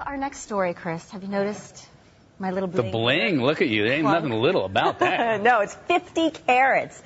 our next story, Chris? Have you noticed my little bling? The bling, look at you. There ain't nothing little about that. No, it's 50 carats.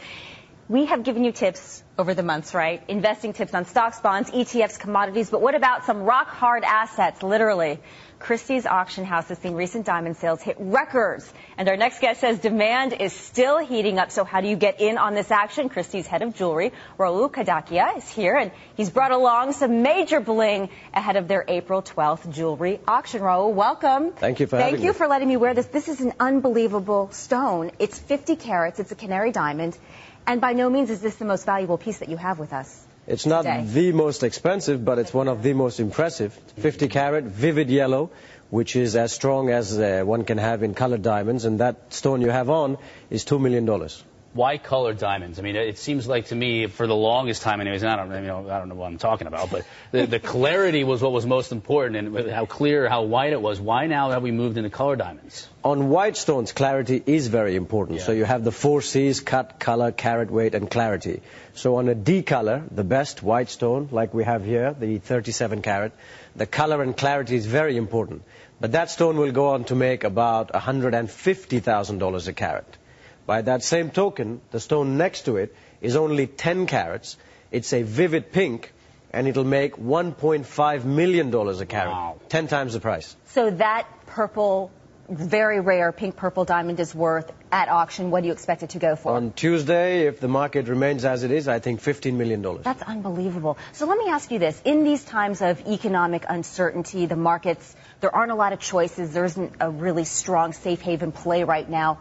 We have given you tips over the months, right? Investing tips on stocks, bonds, ETFs, commodities. But what about some rock-hard assets, literally? Christie's auction house has seen recent diamond sales hit records. And our next guest says demand is still heating up. So how do you get in on this action? Christie's head of jewelry, Rahul Kadakia, is here. And he's brought along some major bling ahead of their April 12th jewelry auction. Rahul, welcome. Thank you for having me. Thank you for letting me wear this. This is an unbelievable stone. It's 50 carats. It's a canary diamond. And by no means is this the most valuable piece that you have with us. It's not the most expensive, but it's one of the most impressive. 50 carat, vivid yellow, which is as strong as one can have in colored diamonds. And that stone you have on is $2 million. Why colored diamonds? I mean, it seems like to me, for the longest time anyways, and I don't know what I'm talking about, but the clarity was what was most important, and how clear, how white it was. Why now have we moved into colored diamonds? On white stones, clarity is very important. Yeah. So you have the 4 C's: cut, color, carat weight, and clarity. So on a D color, the best white stone, like we have here, the 37 carat, the color and clarity is very important. But that stone will go on to make about $150,000 a carat. By that same token, the stone next to it is only 10 carats. It's a vivid pink, and it'll make $1.5 million a carat. Wow. 10 times the price. So that purple, very rare pink purple diamond is worth, at auction, what do you expect it to go for? On Tuesday, if the market remains as it is, I think $15 million. That's unbelievable. So let me ask you this. In these times of economic uncertainty, the markets, there aren't a lot of choices. There isn't a really strong safe haven play right now.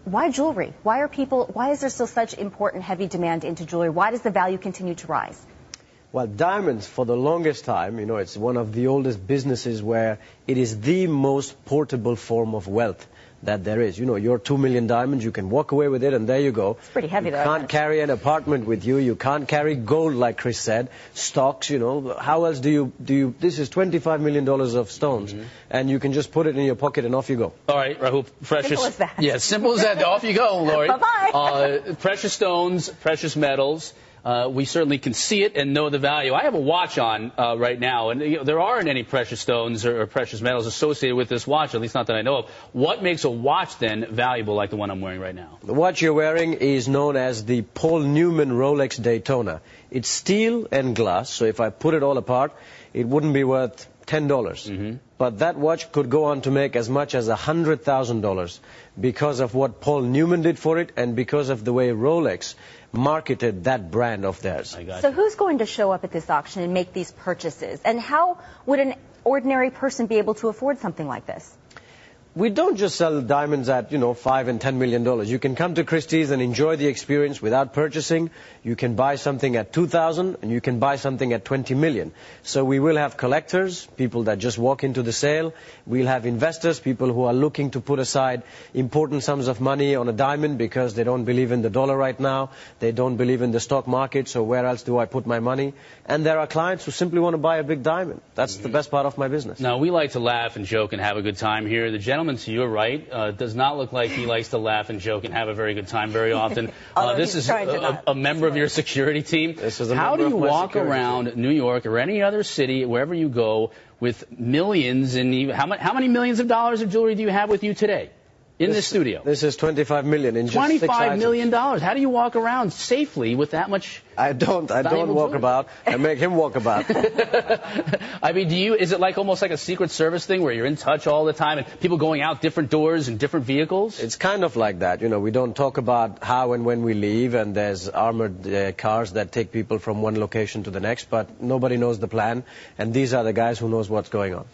Why jewelry? Why is there still such important heavy demand into jewelry? Why does the value continue to rise? Well, diamonds, for the longest time, it's one of the oldest businesses where it is the most portable form of wealth that there is. Your 2 million diamonds, you can walk away with it, and there you go. It's pretty heavy, though. You can't carry an apartment with you. You can't carry gold, like Chris said. Stocks, how else do you this is $25 million of stones, and you can just put it in your pocket and off you go. All right, Rahul, precious. Simple as that. Yeah, simple as that. Off you go, Lori. Bye-bye. Precious stones, precious metals. We certainly can see it and know the value. I have a watch on right now, and there aren't any precious stones or precious metals associated with this watch, at least not that I know of. What makes a watch, then, valuable like the one I'm wearing right now? The watch you're wearing is known as the Paul Newman Rolex Daytona. It's steel and glass, so if I put it all apart, it wouldn't be worth $10. But that watch could go on to make as much as $100,000 because of what Paul Newman did for it and because of the way Rolex marketed that brand of theirs. So who's going to show up at this auction and make these purchases? And how would an ordinary person be able to afford something like this? We don't just sell diamonds at, $5 and $10 million. You can come to Christie's and enjoy the experience without purchasing. You can buy something at $2,000 and you can buy something at $20 million. So we will have collectors, people that just walk into the sale. We'll have investors, people who are looking to put aside important sums of money on a diamond because they don't believe in the dollar right now. They don't believe in the stock market, so where else do I put my money? And there are clients who simply want to buy a big diamond. That's the best part of my business. Now, we like to laugh and joke and have a good time here. The gentleman to your right does not look like he likes to laugh and joke and have a very good time very often. This is a member of your security team. How do you walk around New York or any other city, wherever you go, with millions and even, how many millions of dollars of jewelry do you have with you today? In this studio? This is $25 million in just 6 $25 million. How do you walk around safely with that much? I don't walk about. I make him walk about. I mean, is it almost like a Secret Service thing where you're in touch all the time and people going out different doors and different vehicles? It's kind of like that. We don't talk about how and when we leave, and there's armored cars that take people from one location to the next, but nobody knows the plan, and these are the guys who knows what's going on.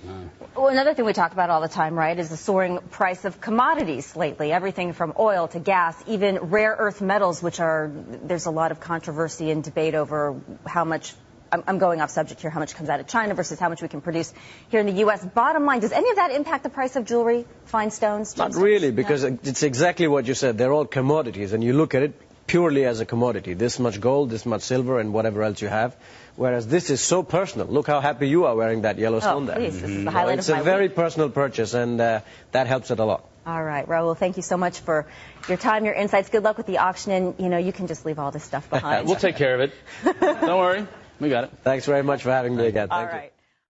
Well, another thing we talk about all the time, right, is the soaring price of commodities lately. Everything from oil to gas, even rare earth metals, there's a lot of controversy and debate over how much, I'm going off subject here, how much comes out of China versus how much we can produce here in the U.S. Bottom line, does any of that impact the price of jewelry, fine stones? Not really, because it's exactly what you said. They're all commodities, and you look at it purely as a commodity. This much gold, this much silver, and whatever else you have. Whereas this is so personal. Look how happy you are wearing that yellow stone there. Please, this is the highlight of my week. It's a very personal purchase, and that helps it a lot. All right, Rahul, thank you so much for your time, your insights. Good luck with the auction, and you can just leave all this stuff behind. We'll take care of it. Don't worry, we got it. Thanks very much for having me again. Thank you.